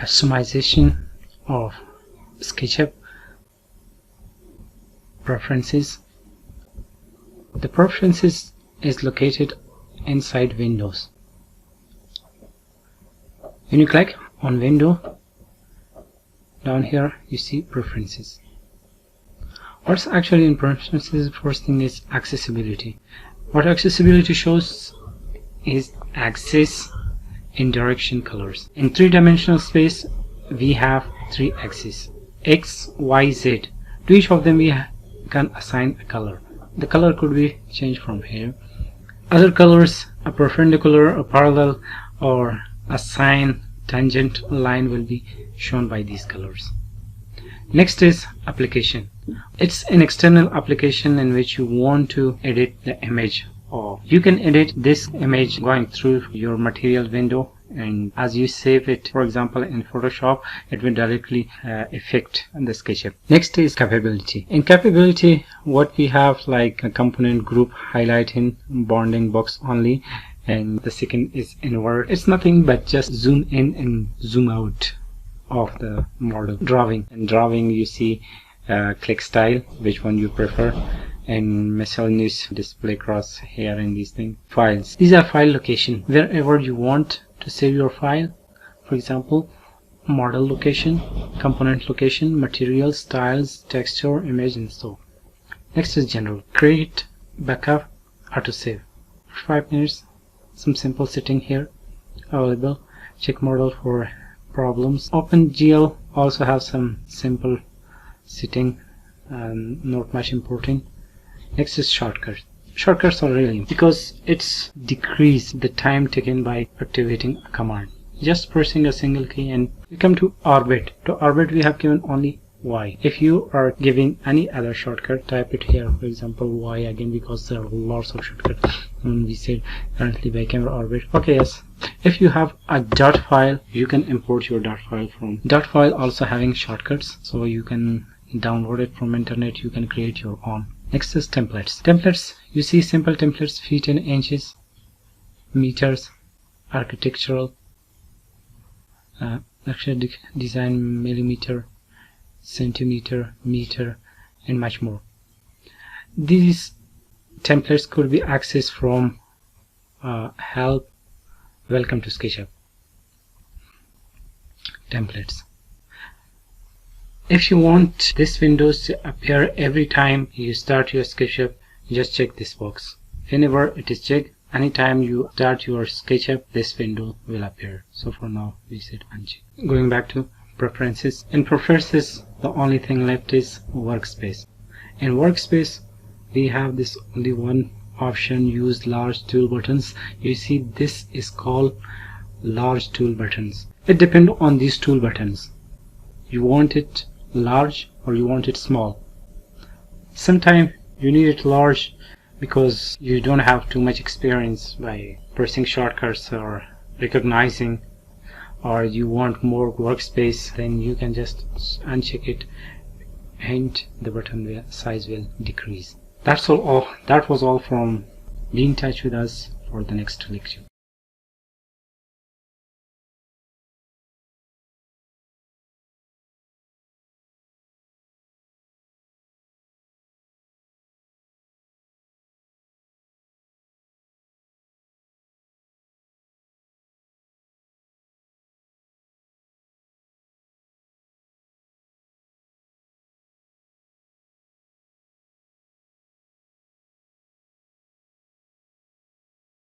customization of SketchUp preferences. The preferences is located inside Windows. When you click on Window, down here you see preferences. What's actually in preferences? First thing is accessibility. What accessibility shows is axis in direction colors. In three-dimensional space we have three axes, X, Y, Z. To each of them we can assign a color. The color could be changed from here. Other colors, a perpendicular, a parallel, or a sine, tangent line will be shown by these colors. Next is application. It's an external application in which you want to edit the image, or you can edit this image going through your material window, and as you save it, for example in Photoshop, it will directly affect the SketchUp. Next is capability. In capability, what we have like a component group highlighting, bonding box only, and the second is invert. It's nothing but just zoom in and zoom out of the model. Drawing. In drawing you see click style, which one you prefer, and miscellaneous display crosshair and these things. Files. These are file location. Wherever you want to save your file, for example, model location, component location, material, styles, texture, image, and so. Next is general. Create, backup, autosave. 5 minutes. Some simple setting here available. Check model for problems. OpenGL also have some simple setting and not much important. Next is shortcuts. Shortcuts are really because it's decrease the time taken by activating a command. Just pressing a single key and we come to orbit. To orbit we have given only Y. If you are giving any other shortcut, type it here, for example Y again, because there are lots of shortcuts. And we said currently by camera orbit. Okay, yes. If you have a dot file, you can import your dot file from dot file, also having shortcuts, so you can download it from internet. You can create your own. Next is templates. Templates, you see simple templates, feet and inches, meters, architectural, actual design, millimeter, centimeter, meter, and much more. These templates could be accessed from help, welcome to SketchUp. Templates. If you want this window to appear every time you start your SketchUp, just check this box. Whenever it is checked, anytime you start your SketchUp, this window will appear. So for now we set uncheck. Going back to preferences. In preferences, the only thing left is Workspace. In Workspace we have this only one option, use large tool buttons. You see this is called large tool buttons. It depends on these tool buttons. You want it large or you want it small. Sometimes you need it large because you don't have too much experience by pressing shortcuts or recognizing, or you want more workspace, then you can just uncheck it and the button size will decrease. That was all from. Be in touch with us for the next lecture.